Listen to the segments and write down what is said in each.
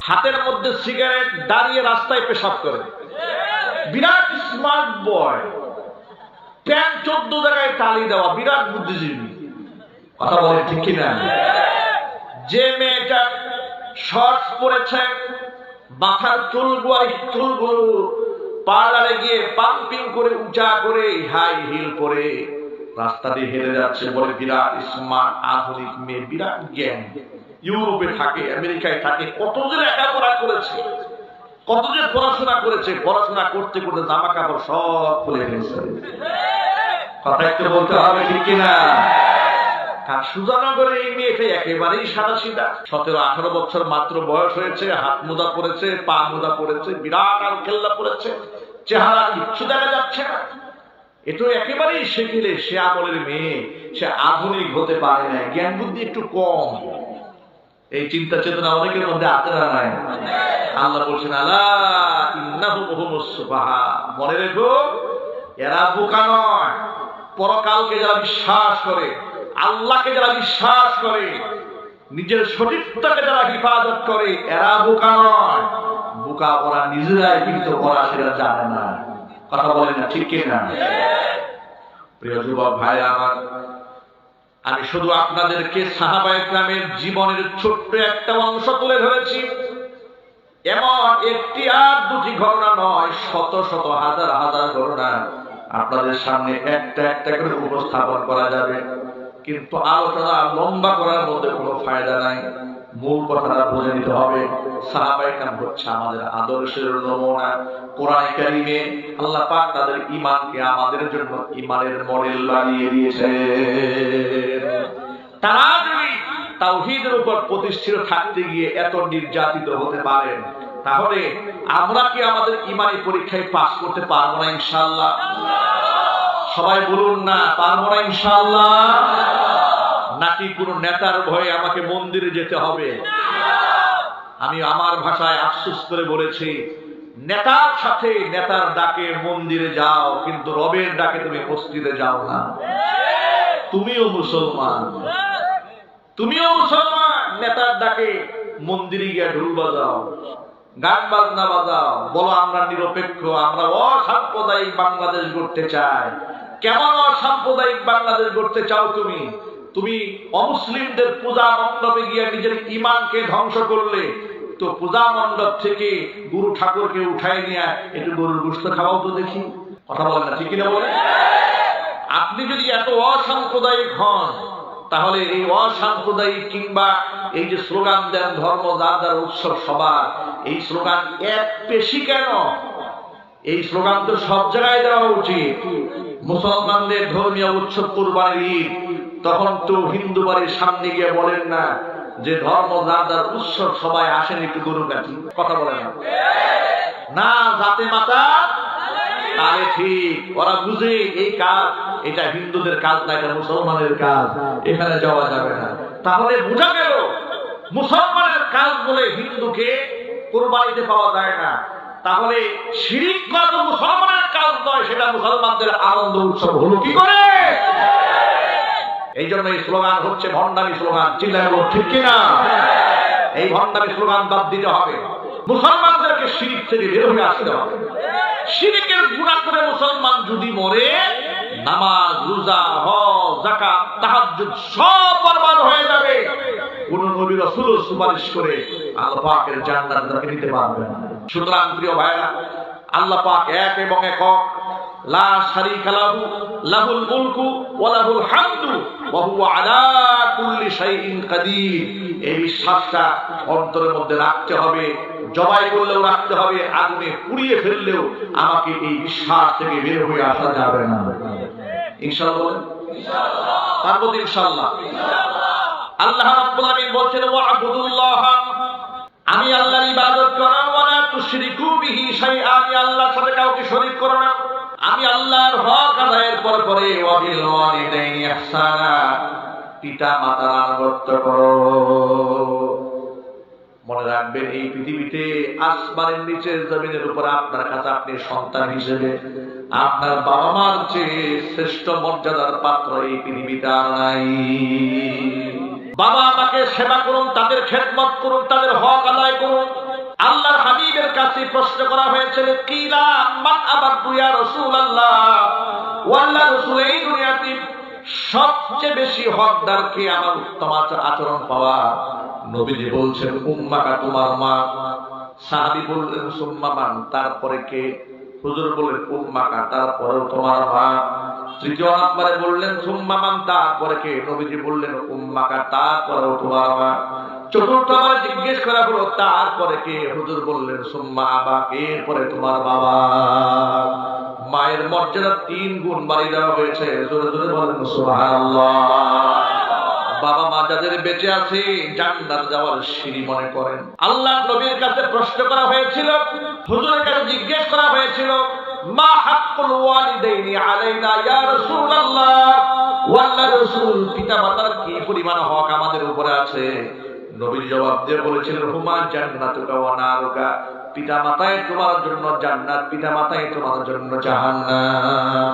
হাতের মধ্যে সিগারেট, দাঁড়িয়ে রাস্তায় পেশাব করে, বিরাট স্মার্ট বয়, প্যান্ট 14 জায়গায় তালি দেওয়া, বিরাট বুদ্ধিজীবী। কথা বলে ঠিক কিনা? যে মেয়েটা শর্টস পরেছে, মাথার চুলগুলো পার্লারে গিয়ে পাম্পিং করে উঁচা করে হাই হিল পরে রাস্তা দিয়ে হেরে যাচ্ছে, বলে বিরাট স্মার্ট আধুনিক মেয়ে, বিরাট জ্ঞান। ইউরোপে থাকে, আমেরিকায় থাকে, কত যে লেখাপড়া করেছে, কত যে পড়াশোনা করেছে, পড়াশোনা করতে করতে জামা কাপড় সব খুলে ফেলছে। কথা একটু বলতে হবে ঠিক কিনা? সুজানগরে এই মেয়েটা একেবারেই সাদা সিধা, 17-18 বছর মাত্র বয়স হয়েছে, হাত মোজা পড়েছে, পা মোজা পড়েছে, বিরাট আলখেল্লা পড়েছে, চেহারা কিচ্ছু দেখা যাচ্ছে না। এটা একেবারেই সেকেলে, সে আমলের মেয়ে, সে আধুনিক হতে পারে না, জ্ঞান বুদ্ধি একটু কম। এই চিন্তা চেতনা অনেকের মধ্যে আছে না নাই? আল্লাহ বলছেন, আলা ইন্নাহুম হুমুস সুফাহা, মনে রেখো এরা বোকা নয়। পরকালকে যারা বিশ্বাস করে, আল্লাহকে যারা বিশ্বাস করে, নিজের সতীত্বকে যারা হেফাজত করে, এরা বোকা নয়। বোকা ওরা নিজেরাই, কিন্তু ওরা সেটা জানে না। কথা বলে না ঠিক কিনা? প্রিয় যুবক ভাই আমার, আমি শুধু আপনাদেরকে সাহাবায়ে কেরামের জীবনের ছোট্ট একটা অংশ তুলে ধরেছি। এমন একটি আর দুটি ঘটনা নয়, শত শত হাজার হাজার ঘটনা আপনাদের সামনে একটা একটা করে উপস্থাপন করা যাবে, কিন্তু আলোচনা লম্বা করার মধ্যে কোনো ফায়দা নাই। মূল কথাটা বুঝে নিতে হবে। সাহাবায়ে কেরাম হচ্ছে আমাদের আদর্শের নমুনা। কোরআনে কারিমে আল্লাহ পাক তাদের ঈমানকে আমাদের জন্য ঈমানের মডেল বানিয়ে দিয়েছেন। তারা যদি তাওহীদের উপর প্রতিষ্ঠিত থাকতে গিয়ে এত নির্যাতিত হতে পারেন, তাহলে আমরা কি আমাদের ঈমানি পরীক্ষায় পাস করতে পারবো না ইনশাআল্লাহ? সবাই বলুন না, পারবো না ইনশাআল্লাহ? নাকি কোনো নেতার ভয়ে আমাকে মন্দিরে যেতে হবে? আমি আমার ভাষায় আফসোস করে বলেছি, নেতার সাথে নেতার ডাকে মন্দিরে যাও, কিন্তু রবের ডাকে তুমি মসজিদে যাও না। তুমিও মুসলমান, তুমিও মুসলমান, নেতার ডাকে মন্দিরে গিয়ে ঢোল বাজাও, গান বাজনা বাজাও, বলো আমরা নিরপেক্ষ, আমরা অসাম্প্রদায়িক বাংলাদেশ গড়তে চাই। কেমন অসাম্প্রদায়িক বাংলাদেশ গড়তে চাও তুমি? তুমি অমুসলিমদের পূজা মণ্ডপে গিয়ে নিজের ঈমানকে ধ্বংস করলে, তো পূজা মণ্ডপ থেকে গুরু ঠাকুরকে উঠায় নিয়ে একটু গরুর গোশত খাওয়াও তো দেখি। কথা বলেন না ঠিক কিনা বলে? আপনি যদি এত অসাম্প্রদায়িক হন, তাহলে এই অসাম্প্রদায়িক কিংবা এই যে স্লোগান দেন ধর্ম যার যার উৎসব সবার, এই স্লোগান এক পেশি কেন? এই স্লোগান তো সব জায়গায় দেওয়া উচিত। মুসলমানদের ধর্মীয় উৎসব কুরবানির ঈদ, তখন তো হিন্দু বাড়ির সামনে গিয়ে বলেন না যে ধর্ম যার যার উৎসব সবাই আসেন একটু গরু কাটি। কথা বলে না, জাতে মাতা তাহলে ঠিক, ওরা বুঝে এই কাজ এটা হিন্দুদের কাজ না, এটা মুসলমানের কাজ, এখানে যাওয়া যাবে না। তাহলে বোঝা গেল মুসলমানের কাজ বলে হিন্দুকে কুরবানিতে পাওয়া যায় না। তাহলে শিরিক করা মুসলমানের কাজ নয়, সেটা মুসলমানদের আনন্দ উৎসব হলো কি করে? এই জন্য এই স্লোগান হচ্ছে ভণ্ডামি স্লোগান। চিল্লায় বলুন ঠিক কিনা? এই ভণ্ডামি স্লোগান বাদ দিতে হবে। মুসলমানদেরকে শিরিক থেকে বের হয়ে আসতে হবে। শিরিকের গুনাহ করে মুসলমান যদি মরে, নামাজ, রোজা, হজ, যাকাত, তাহাজ্জুদ সব বরবাদ হয়ে যাবে। কোন নবী রাসূল সুপারিশ করে আল্লাহ পাকের জান্নাত তাকে দিতে পারবে না। সুতরাং প্রিয় ভাইরা, আল্লাহ পাক এক এবং একক, লা শারীকা লাহু, লাহুল মুলকু ওয়া লাহুল হামদু ওয়া হুয়া আলা কুল্লি শাইইন কাদির। এই বিশ্বাসটা অন্তরের মধ্যে রাখতে হবে। জবাই করলেও রাখতে হবে, আগুনে পুড়িয়ে ফেললেও আমাকে এই বিশ্বাস থেকে বের হয়ে আসা যাবে না। ইনশাআল্লাহ, ইনশাআল্লাহ, পারবো ইনশাআল্লাহ। আল্লাহ রাব্বুল আলামিন বলেন, ওয়া'বুদুল্লাহ, আমি আল্লাহর ইবাদত করো, ওয়া লা তুশরিকু বিহি শাইআ, আমি আল্লাহর সাথে কাউকে শরীক করো না। আমি আল্লাহর হক আদায়ের পর পরে ওয়া বিল ওয়ালিদাইনি ইহসানা, পিতা মাতার আনুগত্য করো। মনে রাখবেন, এই পৃথিবীতে আসমানের নিচে জমিনের উপর আপনার কাছে আপনি সন্তান হিসেবে আপনার বাবা মার চেয়ে শ্রেষ্ঠ মর্যাদার পাত্র এই পৃথিবীতে আর নাই। বাবা মাকে সেবা করুন, তাদের খেদমত করুন, তাদের হক আদায় করুন। আল্লাহর হাবিবের কাছে প্রশ্ন করা হয়েছিল, কিলা মান আবাদু ইয়া রাসূলুল্লাহ, ওয়াল্লাহ রাসূল, এই দুনিয়াতে সবচেয়ে বেশি হকদার কে আমার উত্তম আচরণ পাওয়া? নবীজি বলছেন, উম্মাকা, তোমার মা। সাহাবী বললেন, সুম্মা মান, তারপরে কে? হুজুর বললেন, উম্মাকা, তারপরে তোমার মা। তৃতীয় নম্বরে বললেন, সুম্মা মান, তারপরে কে? নবীজি বললেন, উম্মাকা, তারপরে তোমার মা। চতুর্থবার জিজ্ঞেস করা হলো, তারপরে কে? হুজুর বললেন, সুম্মা আবা, এরপরে তোমার বাবা। মায়ের মর্যাদা 3 গুণ বাড়িয়ে দেওয়া হয়েছে। জোরে জোরে বলেন সুবহানাল্লাহ। বাবা মা যাদের বেঁচে আছে জান্নাত যাওয়ার সিঁড়ি মনে করেন। আল্লাহ নবীর কাছে প্রশ্ন করা হয়েছিল, হুজুরের কাছে জিজ্ঞেস করা হয়েছিল, মা হাক্কুল ওয়ালিদাইনি আলাইনা ইয়া রাসূলুল্লাহ, ওয়াল্লাহ রাসূল, পিতামাতার কি পরিমাণ হক আমাদের উপরে আছে? নবী জবাব দিয়ে বলেছিলেন, হুমা জান্নাতুকা ওয়া নারুকা, পিতামাতাই তোমার জন্য জান্নাত, পিতামাতাই তোমার জন্য জাহান্নাম।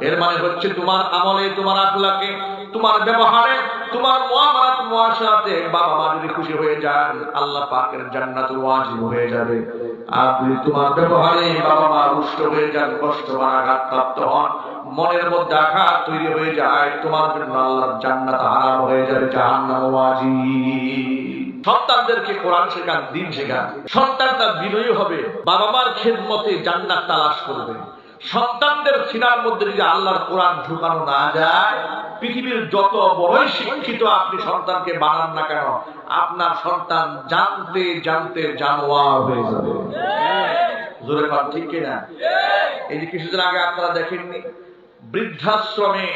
এর মানে হচ্ছে তোমার আমলে, তোমার আখলাকে, তোমার ব্যবহারে, তোমার মুআমালাত মুআশারাতে বাবা মা যদি খুশি হয়ে যান, আল্লাহ পাকের জান্নাত ওয়াজিব হয়ে যাবে। আর যদি তোমার ব্যবহারে বাবা মা রুষ্ট হয়ে যান, কষ্ট বা আঘাতপ্রাপ্ত হন, মনের মধ্যে আঘাত তৈরি হয়ে যায়, তোমার জন্য আল্লাহর জান্নাত হারাম হয়ে যাবে, জাহান্নাম ওয়াজিব। সন্তানদেরকে কোরআন শেখান, দ্বীন শেখান। সন্তানটা বিনয়ী হবে, বাবা মার খেদমতে জান্নাত তালাশ করবে। সন্তানদের সিনার মধ্যে যদি আল্লাহর কোরআন ঢুকানো না যায়, পৃথিবীর যত বড়ই শিক্ষিত আপনি সন্তানকে বানান না কেন, আপনার সন্তান জানতে জানতে জানোয়ার হয়ে যাবে। জোরে বল, ঠিক কিনা? এই যে কিছুদিন আগে আপনারা দেখেননি, বৃদ্ধাশ্রমে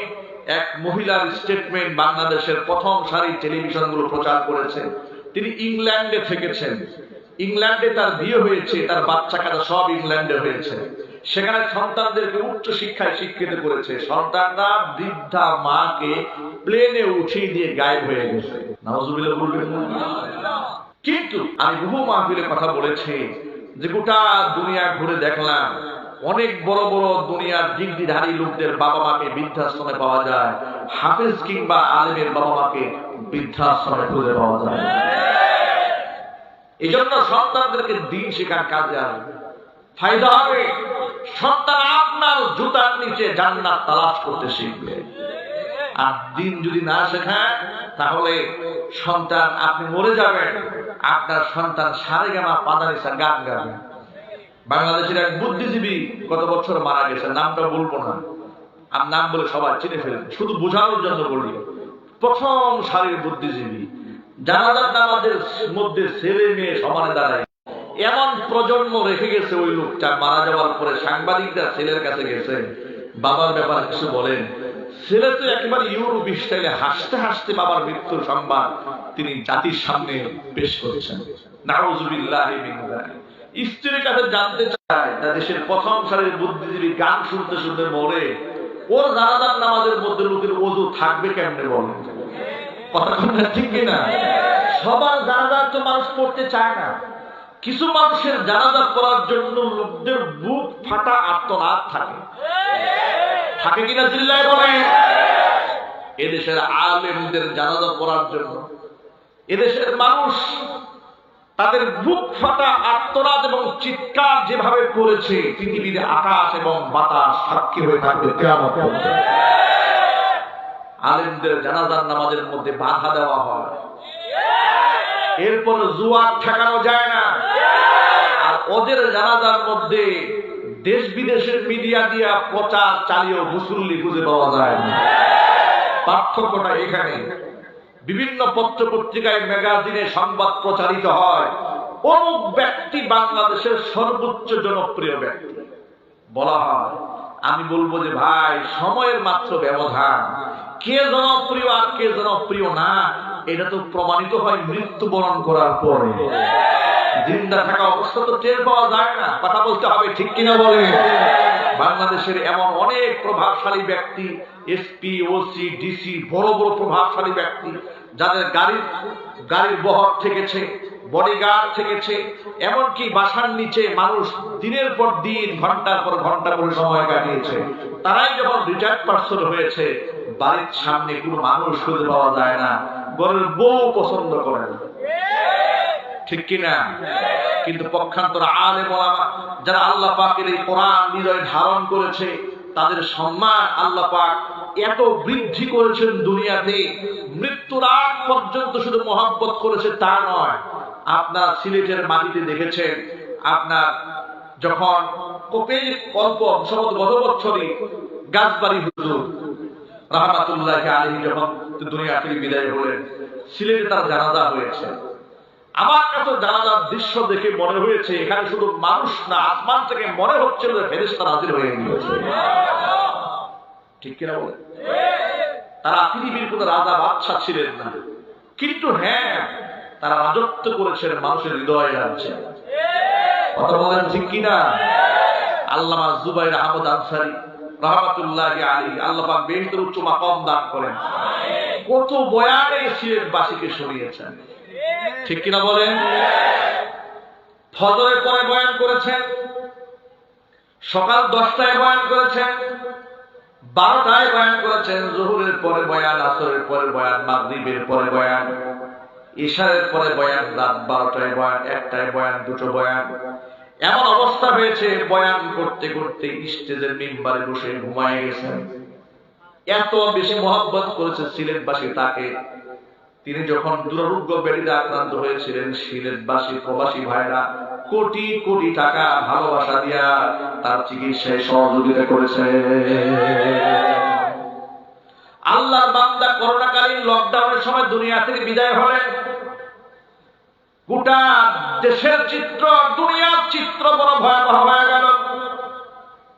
এক মহিলার স্টেটমেন্ট বাংলাদেশের প্রথম সারি টেলিভিশনগুলো প্রচার করেছে। তিনি ইংল্যান্ডে থেকেছেন, ইংল্যান্ডে তার বিয়ে হয়েছে, তার বাচ্চা কাচ্চা সব ইংল্যান্ডে হয়েছে। সেখানে সন্তানদেরকে উচ্চ শিক্ষায় শিক্ষিত করেছে। সন্তানরা বৃদ্ধা মাকে প্লেনে উঠিয়ে দিয়ে গায়েব হয়ে গেছে। নাউজুবিল্লাহ বলবেন না? কিন্তু আমি বহু মাহফিলে কথা বলেছি যে গোটা দুনিয়া ঘুরে দেখলাম, অনেক বড় বড় দুনিয়ার ডিগ্রিধারী লোকদের বাবা মাকে বৃদ্ধাশ্রমে পাওয়া যায়, হাফেজ কিংবা আলেমের বাবা মাকে বৃদ্ধাশ্রমে খুঁজে পাওয়া যায়। এই জন্য সন্তানদেরকে দ্বীন শেখার কাজে আসবে, ফায়দা হবে। সন্তান আপনার জুতার নিচে জান্নাত তালাশ করতে শিখবে। আর দ্বীন যদি না শেখায়, তাহলে সন্তান, আপনি মরে যাবেন, আপনার সন্তান সারেগামা পাদানিসা গান গাবে। বাংলাদেশের এক বুদ্ধিজীবী গত বছর মারা গেছে, নামটা বলবো না, আর নাম বলে সবাই চিনে ফেলেন, শুধু বোঝানোর জন্য বলি। প্রথম সারির বুদ্ধিজীবী, জানাজার নামাজের মধ্যে ছেলে মেয়ে সমানে দাঁড়ায়, এমন প্রজন্ম রেখে গেছে ওই লোকটা। মারা যাওয়ার পরে সাংবাদিকরা ছেলের কাছে গেছে, বাবার ব্যাপারে কিছু বলেন। ছেলে তো একেবারে ইউরোপ স্টাইলে হাসতে হাসতে বাবার মৃত্যুর সংবাদ তিনি জাতির সামনে পেশ করেছেন। নাউজুবিল্লাহি মিন যালিক। স্ত্রীর কাছে জানতে চায়, দেশের প্রথম সারির বুদ্ধিজীবী গান শুনতে শুনতে মরে, ওর জানাজার নামাজের মধ্যে লোকের ওযু থাকবে কেমনে বলেন? কথা ঠিক কিনা? সবার জানাজা তো মানুষ পড়তে চায় না। কিছু মানুষের জানাজা পড়ার জন্য লোকদের বুক ফাটা আর্তনাদ থাকে, থাকে কিনা চিল্লায় বলে? এদেশের আলেমদের জানাজা পড়ার জন্য এদেশের মানুষ তাদের বুক ফাটা আর্তনাদ এবং চিৎকার যেভাবে করেছে, পৃথিবীর আকাশ এবং বাতাস সাক্ষী হয়ে থাকবে কিয়ামত পর্যন্ত। আলেমদের জানাজার নামাজের মধ্যে বাধা দেওয়া হয়, এরপর জুয়ার ঠেকানো যায় না। আর ওদের জানাজার মধ্যে দেশ বিদেশের মিডিয়া দিয়া প্রচার চালিয়েও মুসল্লি খুঁজে পাওয়া যায় না। পার্থক্যটা এখানে। বিভিন্ন পত্র পত্রিকায় ম্যাগাজিনে সংবাদ প্রচারিত হয়, অমুক ব্যক্তি বাংলাদেশের সর্বোচ্চ জনপ্রিয় ব্যক্তি বলা হয়। আমি বলবো যে ভাই, সময়ের মাত্র ব্যবধান। কে জনপ্রিয় আর কে জনপ্রিয় না, এটা তো প্রমাণিত হয় মৃত্যুবরণ করার পরে। জিন্দা থাকা অবস্থা তো টের পাওয়া যায় না। কথা বলতে হবে, ঠিক কিনা বলে? বাংলাদেশের এমন অনেক প্রভাবশালী ব্যক্তি, এসপি, ওসি, ডিসি, বড় বড় প্রভাবশালী ব্যক্তি, যাদের গাড়ির বহর থেকেছে, বডিগার্ড থেকেছে, এমনকি বাসার নিচে মানুষ দিনের পর দিন ঘন্টার পর ঘন্টা করে সময় কাটিয়েছে। তারাই যখন রিটায়ার্ড পার্সন হয়েছে, বাড়ির সামনে কোনো মানুষ খুঁজে পাওয়া যায় না, ঘরের বউ পছন্দ করে না, ঠিক কিনা? কিন্তু পক্ষান্তর আলেম ওলামা যারা আল্লাহ পাকের এই কোরআন হৃদয়ে ধারণ করেছে, তাদের সম্মান আল্লাহ পাক এত বৃদ্ধি করেছেন দুনিয়াতে, মৃত্যুর আগ পর্যন্ত শুধু মহব্বত করেছে তা নয়। আপনার সিলেটের মাটিতে দেখেছেন, আপনার যখন কোপের অল্প সম্ভবত গত বছরই গাছবাড়ি হুজুর রাহমাতুল্লাহি আলাইহি যখন দুনিয়া থেকে বিদায় হলেন, সিলেটে তার জানাজা হয়েছে। আমার কাছে জানাজার দৃশ্য দেখে মনে হয়েছে এখানে শুধু মানুষ না, আসমান থেকে মনে হচ্ছিল ফেরেশতা নাযিল হয়ে গিয়েছে, ঠিক কিনা বলে? তারা পৃথিবীর কোন রাজা বাদশা ছিলেন না, কিন্তু হ্যাঁ, তারা রাজত্ব করেছেন মানুষের হৃদয়ে রাজ্যে। কথা বলেন ঠিক কিনা? আল্লামা জুবাইর আহমদ আনসারী রাহমাতুল্লাহি আলাইহি, আল্লাহ পাক বেহেশতের উচ্চ মাকাম দান করেন, কত বয়ানে সিলেটবাসীকে শুনিয়েছেন, ঠিক কিনা বলেন? ফজরের পরে বয়ান করেছেন, সকাল 10টায় বয়ান করেছেন, 12টায় বয়ান করেছেন, জোহরের পরে বয়ান, আসরের পরে বয়ান, মাগরিবের পরে বয়ান, ইশারের পরে বয়ান, রাত 12টায় বয়ান, 1টায় বয়ান, 2টো বয়ান। এমন অবস্থা হয়েছে বয়ান করতে করতে স্টেজের মিম্বারে বসে ঘুমায় গেছেন। এত বেশি মহব্বত করেছে সিলেটবাসী তাকে। তিনি যখন দুরারোগ্য ব্যাধিতে আক্রান্ত হয়েছিলেন, সিলেটবাসী প্রবাসী ভাইরা কোটি কোটি টাকা ভালোবাসা দিয়া তার চিকিৎসায় সহযোগিতা করেছে। আল্লাহর বান্দা করোনাকালীন লকডাউনের সময় দুনিয়া থেকে বিদায় হলেন। গোটা দেশের চিত্র, দুনিয়ার চিত্র বড় ভয়াবহ হয়ে গেল।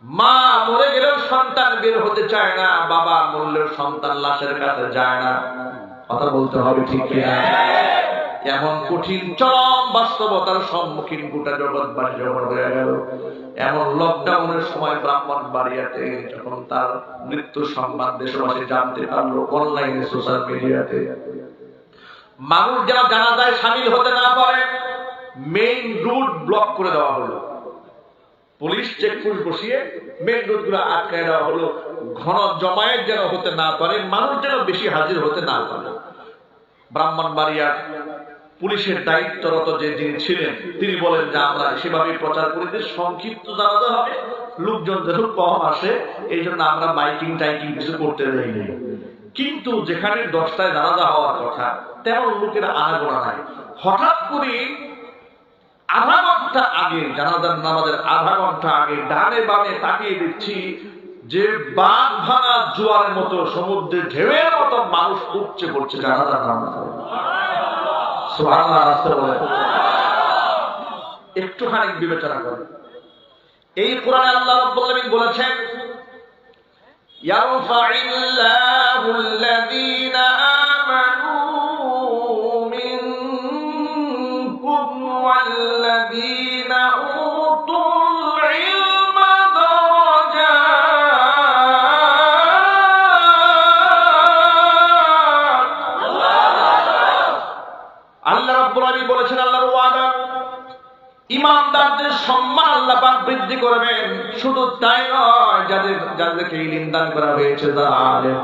মা মরে গেলেও সন্তান বের হতে চায় না, বাবা মরলেও সন্তান লাশের কাছে যায় না। কথা বলতে হবে, ঠিক কিনা? এমন কঠিন চরম বাস্তবতার সম্মুখীন গোটা জগৎবাসী যখন হয়ে গেল, এমন লকডাউনের সময় ব্রাহ্মণবাড়িয়াতে যখন তার মৃত্যু সংবাদ দেশবাসী জানতে পারলো অনলাইনে, সোশ্যাল মিডিয়াতে, মানুষ যারা জানাজায় শামিল হতে না পারে মেইন রুট ব্লক করে দেওয়া হলো, পুলিশ চেকপোস্ট বসিয়ে মেইন রুট গুলো আটকায় দেওয়া হলো, ঘন জমায়েত যেন হতে না পারে, মানুষ যেন বেশি হাজির হতে না পারে। ব্রাহ্মণবাড়িয়ার পুলিশের দায়িত্বরত যিনি ছিলেন তিনি বলেন যে আমরা সেভাবে প্রচার করি যে সংক্ষিপ্ত জানাজা হবে, লোকজন যেন কম আসে, এই জন্য আমরা মাইকিং টাইকিং কিছু করতে দেইনি। কিন্তু যেখানে 10টায় জানাজা হওয়ার কথা, তেমন লোকেরা আনাগোনা নাই। হঠাৎ করে আধা ঘন্টা আগে, জানাজার নামাজের আধা ঘন্টা আগে ডানে বামে তাকিয়ে দেখছি যে বাঁধ ভাঙা জোয়ারের মতো, সমুদ্রের ঢেউয়ের মতো মানুষ উপচে পড়ছে জানাজার নামাজ। সুবহানাল্লাহ, রাসূল বলেন। একটুখানি বিবেচনা করেন, এই কোরআনে আল্লাহ রাব্বুল আলামিন বলেছেন, ইয়ারফাইল্লাহুল্লাযীনা আমানু মিনকুম ওয়াল্লাযীনা উতুল ইলমা দারাজাত। আল্লাহ রাব্বুল আলামিন বলেছেন, আল্লাহর ওয়াদা, ইমানদারদের সম্মান আল্লাহ পাক বৃদ্ধি করবেন। শুধু তাই নয়, যাদেরকে ইলম দান করা হয়েছে, যারা আলেম,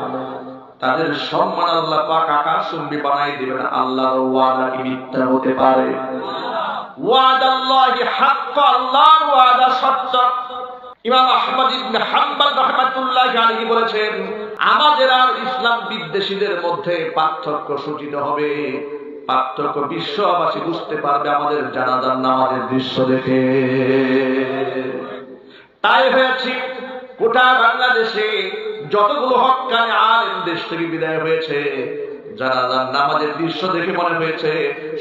তাদের সম্মান আল্লাহ পাক আকাশচুম্বী বানাই দিবেন। আল্লাহর ওয়াদা কি মিথ্যা হতে পারে? ওয়াদাল্লাহি হাক্ক, আল্লাহর ওয়াদা সত্য। ইমাম আহমদ ইবনে হাম্বল রাহমাতুল্লাহি আলাইহি বলেছেন, আমাদের আর ইসলাম বিদ্বেষীদের মধ্যে পার্থক্য সূচিত হবে। পার্থক্য বিশ্ববাসী বুঝতে পারবে আমাদের জানাজার নামাজের দৃশ্য দেখে। তাই হয়েছে গোটা বাংলাদেশে যতগুলো হক্কানি আলেম দেশ থেকে বিদায় হয়েছে, জানাজার নামাজের দৃশ্য দেখে মনে হয়েছে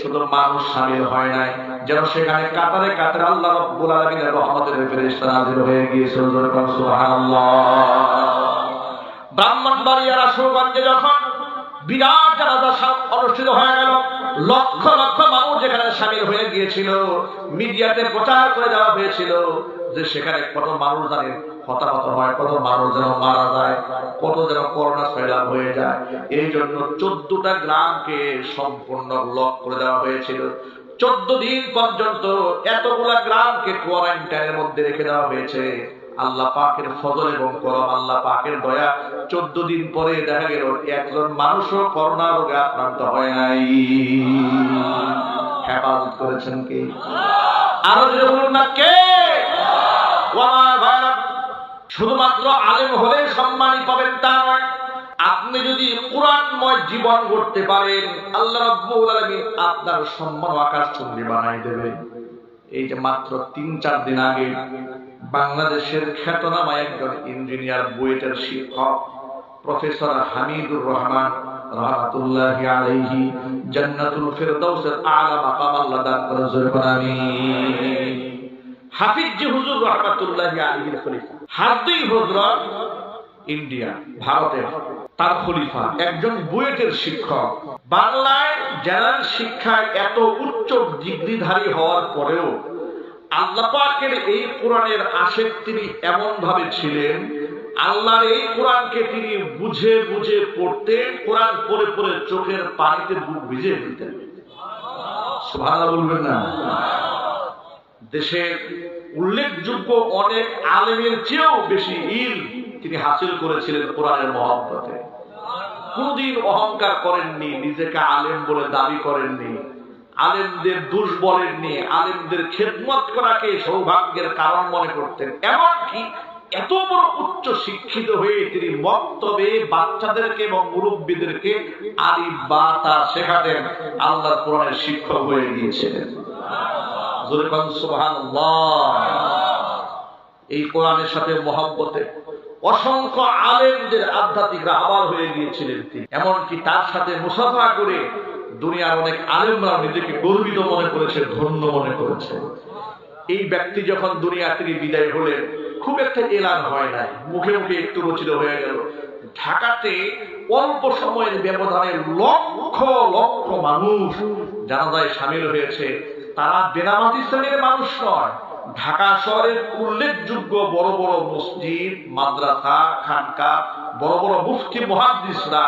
শুধু মানুষ শামিল হয় নাই, যেন সেখানে কাতারে কাতারে আল্লাহ রাব্বুল আলামিনের রহমতের ফেরেশতা নাযিল হয়ে গিয়েছে। সুবহানাল্লাহ। ব্রাহ্মণবাড়িয়ার আশুগঞ্জে যখন বিরাট জানাজা অনুষ্ঠিত হয়ে গেল, লক্ষ লক্ষ মানুষ যেখানে শামিল হয়ে গিয়েছিল, মিডিয়াতে প্রচার করে দেওয়া হয়েছিল যে সেখানে কত মানুষ জানেন হতাহত হয়, কত মানুষ যেন মারা যায়, কত যেন করোনা ছড়ানো হয়ে যায়। এই জন্য 14টা গ্রামকে সম্পূর্ণ ব্লক করে দেওয়া হয়েছিল। 14 দিন পর্যন্ত এতগুলা গ্রামকে কোয়ারেন্টাইনের মধ্যে রেখে দেওয়া হয়েছে। আল্লাহ পাকের ফজল এবং করম, আল্লাহ পাকের দয়া, 14 দিন পরে দেখা গেল একজন মানুষও করোনা রোগে আক্রান্ত হয় নাই। হেফাজত করেছেন কে? আরো যদি বলুন না কে? শুধুমাত্র আলেম হলে সম্মানই পাবেন তা নয়, আপনি যদি কোরআনময় জীবন গড়তে পারেন আল্লাহ রাব্বুল আলামিন আপনার সম্মান আকাশচুম্বী বানাই দেবে। এই যে মাত্র 3-4 দিন আগে বাংলাদেশের খ্যাতনামা একজন ইঞ্জিনিয়ার বুয়েটের শিক্ষক প্রফেসর হামিদুর রহমান রাহমাতুল্লাহি আলাইহি জান্নাতুল ফেরদাউসের আলা মাকাম আল্লাহ দান করেন, জোরে আমিন। হাফিজ জি হুজুর রাহমাতুল্লাহি আলাইহির খলিফা, হাফিজ হযরত ইন্ডিয়া ভারতের, তার খলিফা একজন বুয়েটের শিক্ষক। বাংলায় জেনারেল শিক্ষায় এত উচ্চ ডিগ্রিধারী হওয়ার পরেও আল্লাহ পাকের এই কোরআনের আশিক তিনি এমন ভাবে ছিলেন, আল্লাহর এই কোরআনকে তিনি বুঝে বুঝে পড়তেন, কোরআন পড়ে পড়ে চোখের পানিতে বুক ভিজিয়ে দিতেন। সুবহানাল্লাহ বলবেন না? দেশের উল্লেখযোগ্য অনেক আলেমের চেয়েও বেশি ইলম তিনি হাসিল করেছিলেন কোরআনের মহব্বতে। কোনদিন অহংকার করেননি, নিজেকে আলেম বলে দাবি করেননি, আলেমদের দোষ বলেননি, আলেমদের খেদমত করাকে সৌভাগ্যের কারণ মনে করতেন। এমনকি এত বড় উচ্চ শিক্ষিত হয়ে তিনি মক্তবে বাচ্চাদেরকে এবং মুরব্বীদেরকে আলিফ বা তা শেখাতেন, আল্লাহর কোরআনের শিক্ষক হয়ে গিয়েছিলেন। জোরে বলুন সুবহানাল্লাহ। এই কোরআনের সাথে মহব্বতে অসংখ্য আলেমদের আধ্যাত্মিক রাহবার হয়ে গিয়েছিলেন তিনি। এমনকি তার সাথে মুসাফা করে দুনিয়ার অনেক আলেমরা নিজেকে গর্বিত মনে করেছে, ধন্য মনে করেছে। এই ব্যক্তি যখন দুনিয়া থেকে বিদায় হলেন, খুব একটা এলান হয় নাই, মুখে মুখে একটু রচিত হয়ে গেল। ঢাকাতে অল্প সময়ের ব্যবধানে লক্ষ লক্ষ মানুষ জানাজায় শামিল হয়েছে। তারা বেনামাজি শ্রেণীর মানুষ নয়, ঢাকা শহরের উল্লেখযোগ্য বড় বড় মসজিদ, মাদ্রাসা, খানকা, বড় বড় মুফতি মুহাদ্দিসরা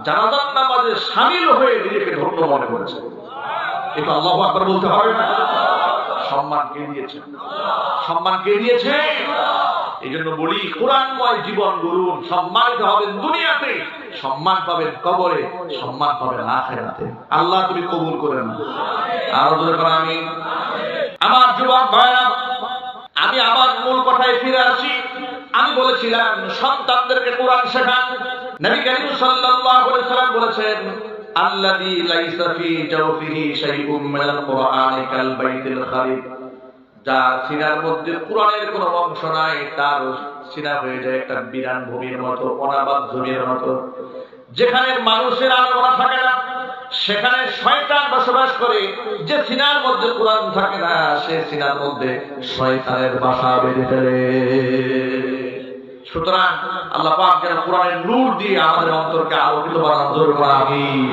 জানাজার নামাজে শামিল হয়ে নিজেকে ধন্য মনে করেছে। এটা আল্লাহু আকবার বলতে হবে না? সম্মান কে দিয়েছে? সম্মান কে দিয়েছে? এই জন্য বলি কোরআনময় জীবন গড়ুন, সম্মানিত হবেন দুনিয়াতে, সম্মান পাবেন কবরে, সম্মান পাবেন আখিরাতে। আল্লাহ তুমি কবুল করে নাও। আর জোরে বলেন আমিন। আমার যুবক ভাইরা, আমি আবার মূল কথায় ফিরে আসি। আমি বলেছিলাম সন্তানদেরকে কোরআন শেখান। নবী করিম সাল্লাল্লাহু আলাইহি ওয়াসাল্লাম বলেছেন, আল্লাযী লাইসা ফী জাওফিহি শাইউম মিনাল কুরআনি কাল বাইতিল খারিব। যার সিনার মধ্যে কোরআনের কোনো অংশ নাই, তার সিনা হয়ে যায় একটা বিরান ভূমির মতো, অনাবাদ জমির মতো। যেখানে মানুষের আনাগোনা থাকে না, সেখানে শয়তান বসবাস করে। যে সিনার মধ্যে কোরআন থাকে না, সে সিনার মধ্যে শয়তানের বাসা বেঁধে ফেলে। সুতরাং আল্লাহ পাক যেন কোরআনের নূর দিয়ে আমাদের অন্তরকে আলোকিত বানান, জোরে বলেন আমিন।